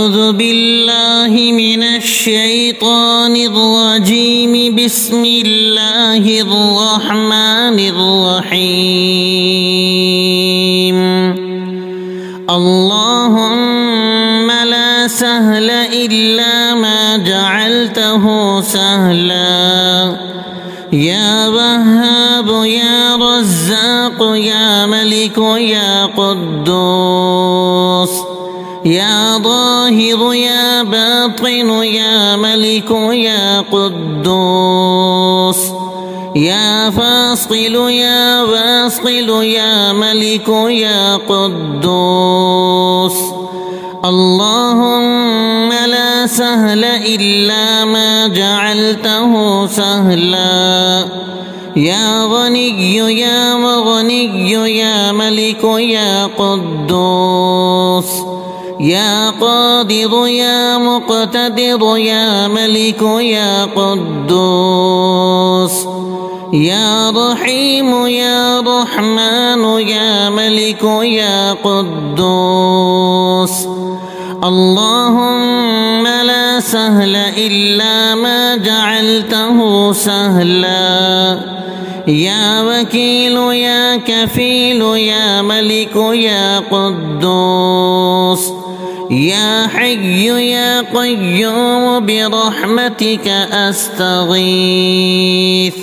أعوذ بالله من الشيطان الرجيم. بسم الله الرحمن الرحيم. اللهم لا سهل إلا ما جعلته سهلا. يا وهاب يا رزاق يا ملك يا قدوس. يا ظاهر يا باطن يا ملك يا قدوس. يا فاصل يا واصل يا ملك يا قدوس. اللهم لا سهل إلا ما جعلته سهلا. يا غني يا مغني يا ملك يا قدوس. يا قادر يا مقتدر يا ملك يا قدوس. يا رحيم يا رحمن يا ملك يا قدوس. اللهم لا سهل إلا ما جعلته سهلا. يا وكيل يا كفيل يا ملك يا قدوس. يا حي يا قيوم برحمتك أستغيث.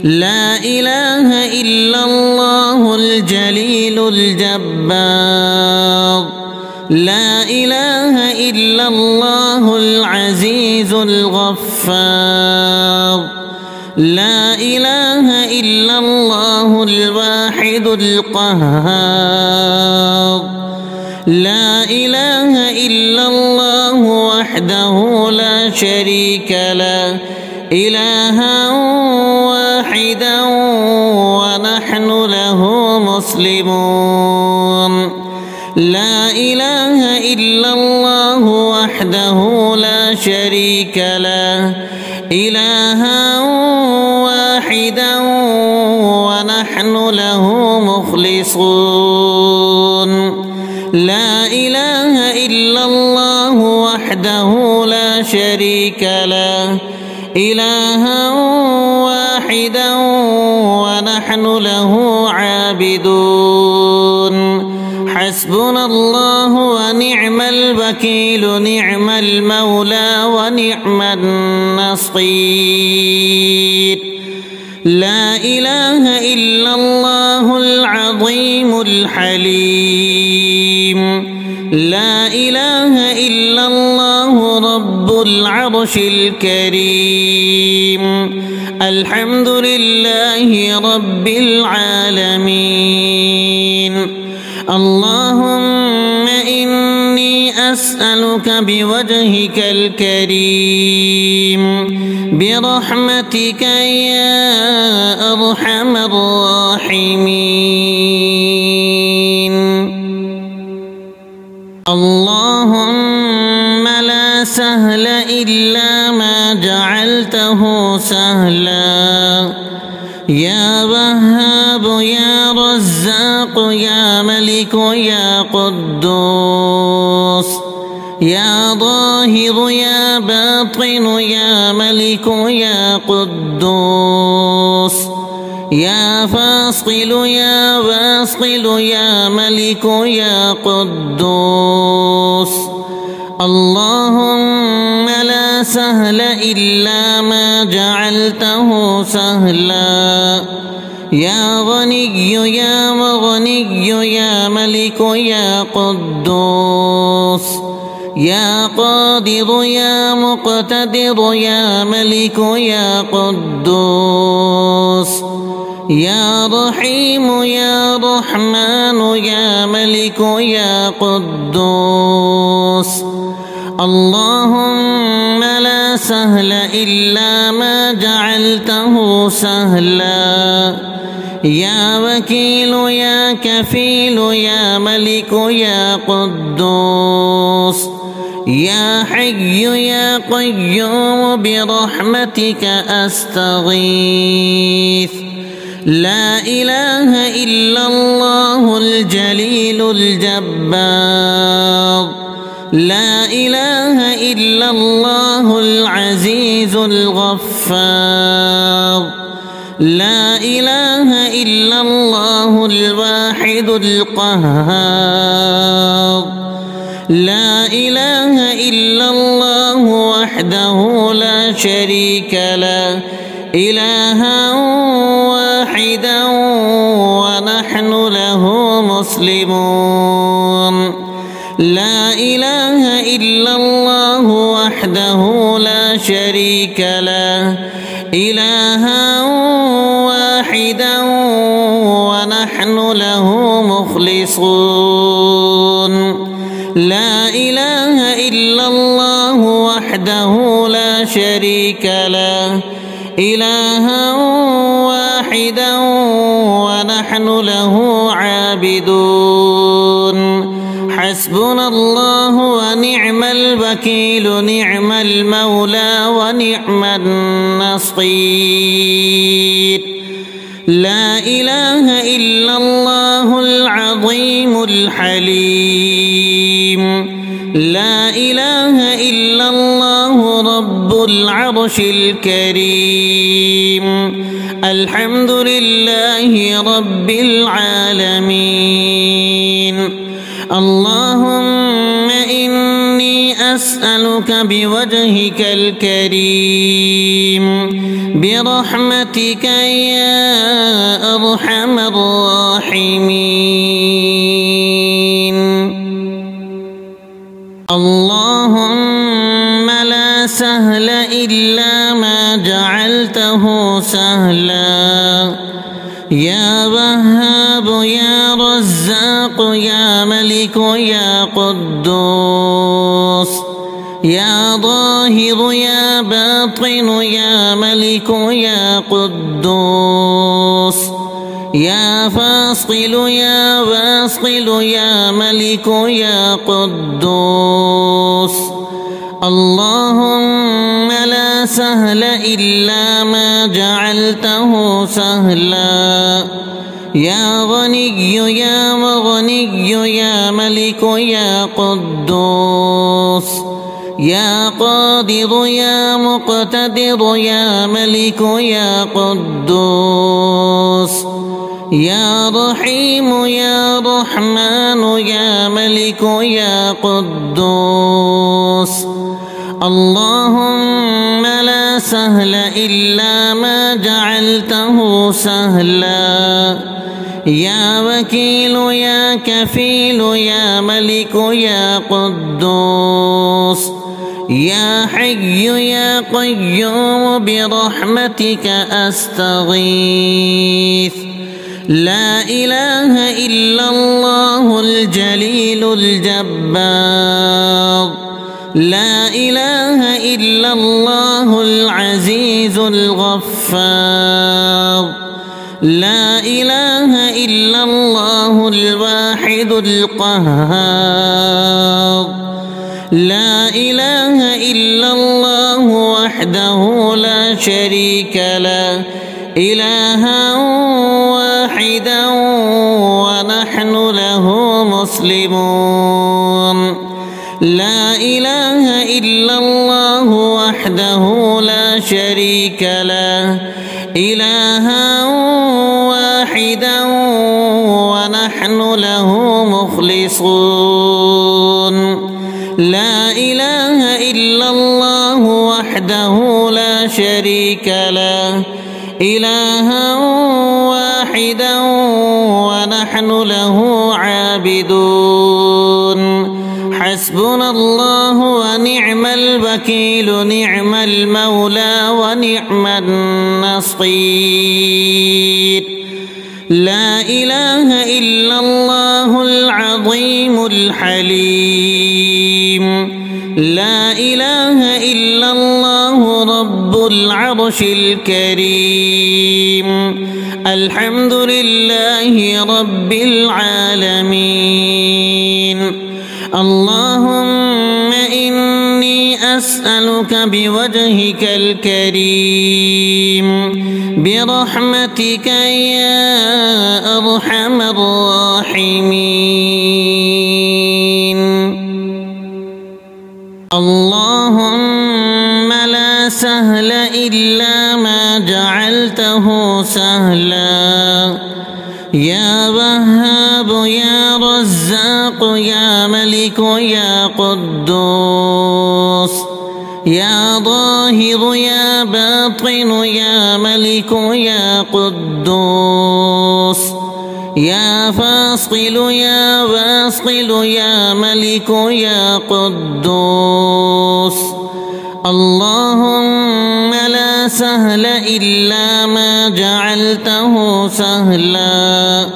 لا إله إلا الله الجليل الجبار. لا إله إلا الله العزيز الغفار. لا إله إلا الله الواحد القهار. لا إله إلا الله وحده لا شريك له إلها واحدا ونحن له مسلمون. لا إله إلا الله وحده لا شريك له إلها واحدا ونحن له مخلصون. لا إله إلا الله وحده لا شريك له إلها واحدا ونحن له عابدون. حسبنا الله ونعم الوكيل. نعم المولى ونعم النصير. لا إله إلا الله العظيم الحليم. لا إله إلا الله رب العرش الكريم. الحمد لله رب العالمين. اللهم إني أسألك بوجهك الكريم برحمتك يا أرحم الراحمين. اللهم لا سهل إلا ما جعلته سهلا. يا وهاب يا رزاق يا ملك يا قدوس. يا ظاهر يا باطن يا ملك يا قدوس. يا فاصل يا واصل يا ملك يا قدوس. اللهم لا سهل إلا ما جعلته سهلا. يا غني يا مغني يا ملك يا قدوس. يا قادر يا مقتدر يا ملك يا قدوس. يا رحيم يا رحمن يا ملك يا قدوس. اللهم لا سهل إلا ما جعلته سهلا. يا وكيل يا كفيل يا ملك يا قدوس. يا حي يا قيوم برحمتك أستغيث. لا إله إلا الله الجليل الجبار. لا إله إلا الله العزيز الغفار لا إله إلا الله الواحد القهار لا إله إلا الله وحده لا شريك له إلها واحدا ونحن له مسلمون لا إله إلا الله وحده لا شريك له إلها واحدا ونحن له مخلصون لا إله إلا الله وحده لا شريك له إلها واحدا ونحن له عابدون حسبنا الله ونعم الوكيل نعم المولى ونعم النصير لا إله إلا الله العظيم الحليم لا إله إلا الله رب العرش الكريم الحمد لله رب العالمين اللهم إني أسألك بوجهك الكريم برحمتك يا أرحم الراحمين اللهم لا سهل إلا ما جعلته سهلا يا وهاب يا رزاق يا ملك يا قدوس يا ظاهر يا باطن يا ملك يا قدوس يا فاصل يا واصل يا ملك يا قدوس اللهم لا سهل إلا ما جعلته سهلا يا غني يا مغني يا ملك يا قدوس يا قادر يا مقتدر يا ملك يا قدوس يا رحيم يا رحمن يا ملك يا قدوس اللهم لا سهل إلا ما جعلته سهلا يا وكيل يا كفيل يا ملك يا قدوس يا حي يا قيوم برحمتك أستغيث لا إله إلا الله الجليل الجبار لا إله إلا الله العزيز الغفار لا إله إلا الله الواحد القهار لا إله إلا الله وحده لا شريك له إلها واحدا ونحن له مسلمون لا إله إلا الله وحده لا شريك له إلها واحدا ونحن له مخلصون لا إله إلا الله وحده لا شريك له إلها واحدا ونحن له عابدون حسبنا الله ونعم الوكيل نعم المولى ونعم النصير لا إله إلا الله العظيم الحليم لا إله إلا الله رب العرش الكريم الحمد لله رب العالمين اللهم إني أسألك بوجهك الكريم برحمتك يا أرحم الراحمين اللهم لا سهل إلا ما جعلته سهلا يا وهاب يا رزاق يا ملك يا قدوس يا ظاهر يا باطن يا ملك يا قدوس يا فاصل يا واصل يا ملك يا قدوس اللهم لا سهل إلا ما جعلته سهلا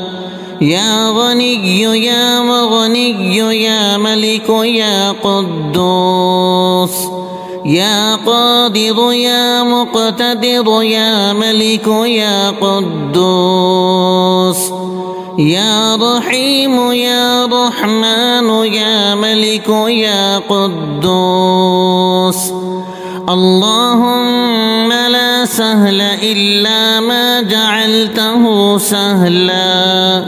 يا غني يا مغني يا ملك يا قدوس يا قادر يا مقتدر يا ملك يا قدوس يا رحيم يا رحمن يا ملك يا قدوس اللهم لا سهل إلا ما جعلته سهلا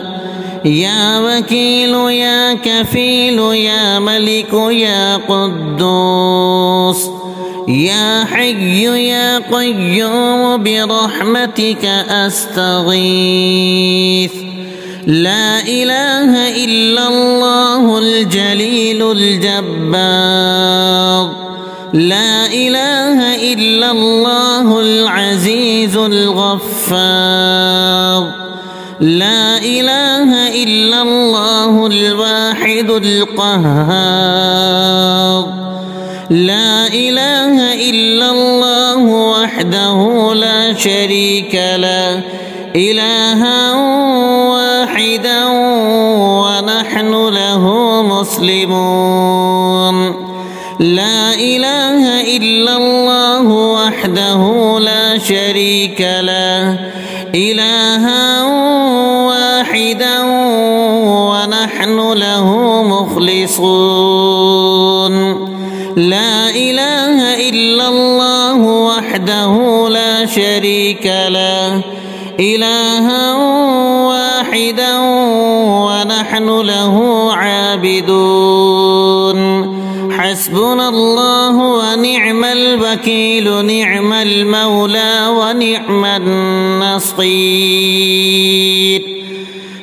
يا وكيل يا كفيل يا ملك يا قدوس يا حي يا قيوم برحمتك أستغيث لا إله إلا الله الجليل الجبار لا إله إلا الله العزيز الغفار لا إله إلا الله الواحد القهار لا إله إلا الله وحده لا شريك له إلها واحدا ونحن له مسلمون لا إله إلا الله وحده لا شريك له إلها واحدا ونحن له مخلصون لا إله إلا الله وحده لا شريك له إلها واحدا ونحن له عابدون حسبنا الله ونعم الوكيل نعم المولى ونعم النصير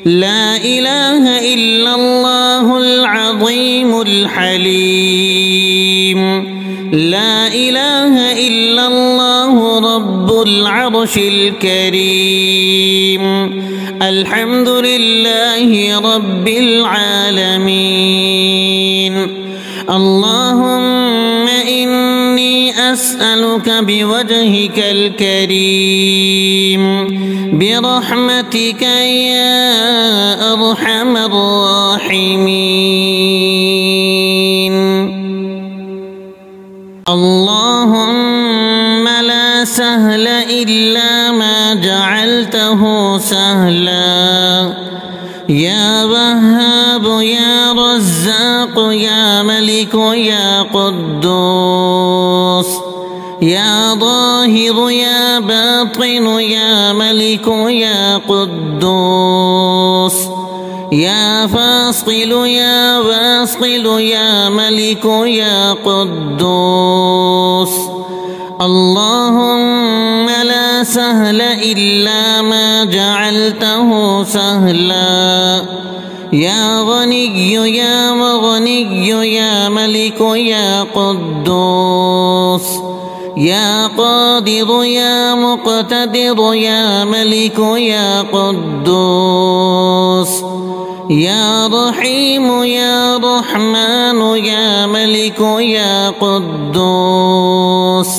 لا إله إلا الله العظيم الحليم لا إله إلا الله رب العرش الكريم الحمد لله رب العالمين اللهم إني أسألك بوجهك الكريم برحمتك يا أرحم الراحمين اللهم لا سهل إلا ما جعلته سهلا يا وهاب يا رزاق يا ملك يا قدوس يا ظاهر يا باطن يا ملك يا قدوس يا فاصل يا واصل يا ملك يا قدوس اللهم لا سهل إلا ما جعلته سهلا يا غني يا مغني يا ملك يا قدوس يا قادر يا مقتدر يا ملك يا قدوس يا رحيم يا رحمن يا ملك يا قدوس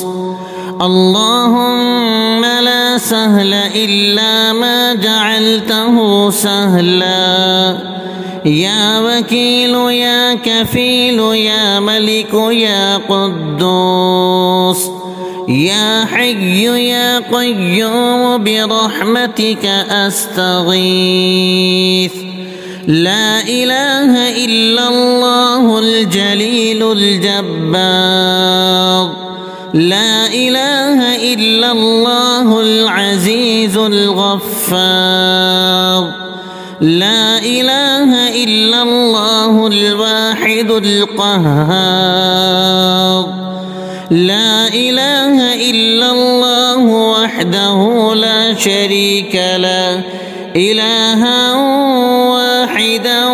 اللهم لا سهل إلا ما جعلته سهلا يا وكيل يا كفيل يا ملك يا قدوس يا حي يا قيوم برحمتك أستغيث لا إله إلا الله الجليل الجبار لا إله إلا الله العزيز الغفار لا إله إلا الله الواحد القهار لا إله إلا الله وحده لا شريك له إلها واحدا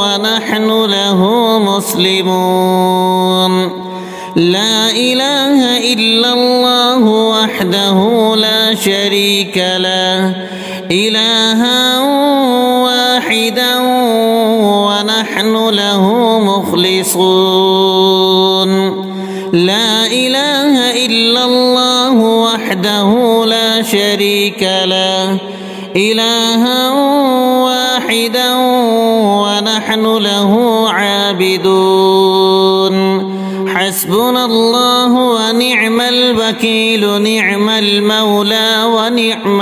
ونحن له مسلمون. لا إله إلا الله وحده لا شريك له إلها واحدا ونحن له مخلصون. لا إله إلا الله وحده لا شريك له إلها واحدا ونحن له عابدون. حسبنا الله ونعم الوكيل نعم المولى ونعم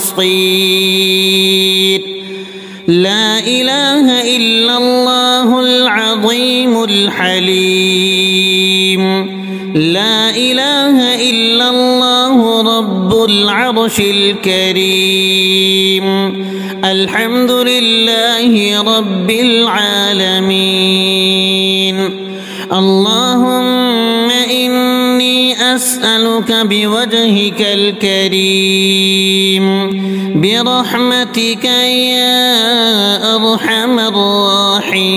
النصير. لا إله إلا الله العظيم الحليم. لا إله إلا الله رب العرش الكريم. الحمد لله رب العالمين. اللهم إني أسألك بوجهك الكريم برحمتك يا أرحم الراحمين.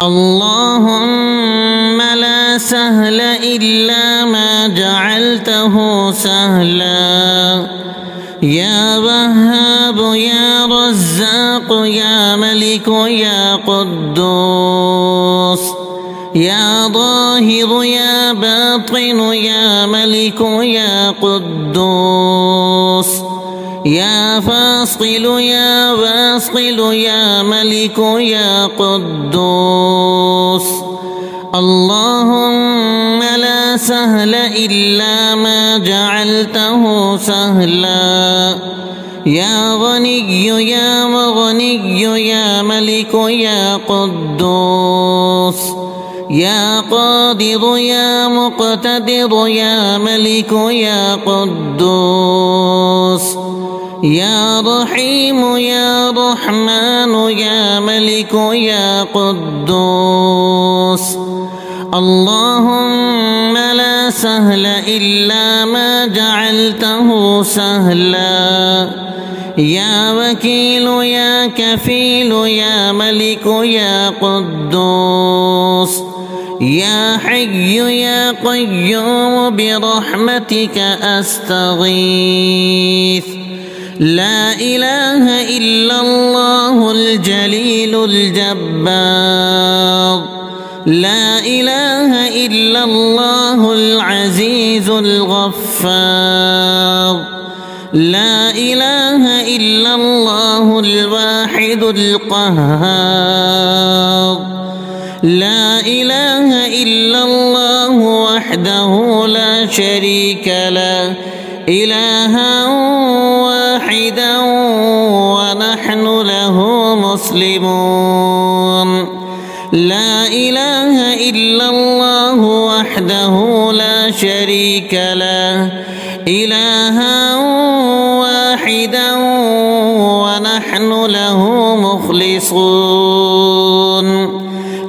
اللهم لا سهل إلا ما جعلته سهلا يا وهاب يا رزاق يا ملك يا قدوس يا ظاهر يا باطن يا ملك يا قدوس يا فاصل يا واصل يا ملك يا قدوس. اللهم لا سهل إلا ما جعلته سهلا يا غني يا مغني يا ملك يا قدوس يا قادر يا مقتدر يا ملك يا قدوس يا رحيم يا رحمن يا ملك يا قدوس. اللهم لا سهل إلا ما جعلته سهلا يا وكيل يا كفيل يا ملك يا قدوس يا حي يا قيوم برحمتك أستغيث. لا إله إلا الله الجليل الجبار. لا إله إلا الله العزيز الغفار. لا إله إلا الله الواحد القهار. لا إله إلا الله وحده لا شريك له إلها واحدا ونحن له مسلمون. لا إله إلا الله وحده لا شريك له إلها واحدا ونحن له مخلصون.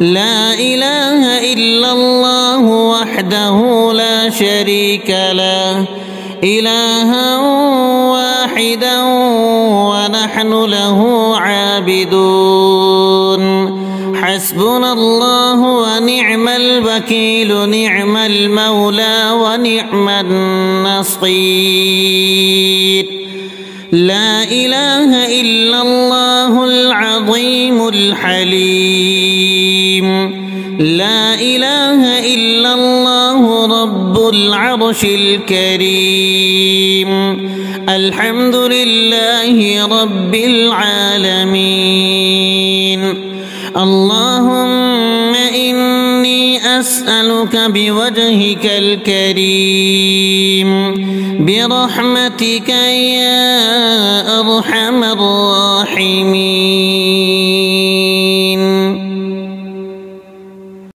لا إله إلا الله وحده لا شريك له إلها واحدا ونحن له عابدون. حسبنا الله ونعم الوكيل نعم المولى ونعم النصير. لا إله إلا الله العظيم الحليم. لا إله إلا الله رب العرش الكريم. الحمد لله رب العالمين. اللهم إني أسألك بوجهك الكريم برحمتك يا أرحم الراحمين.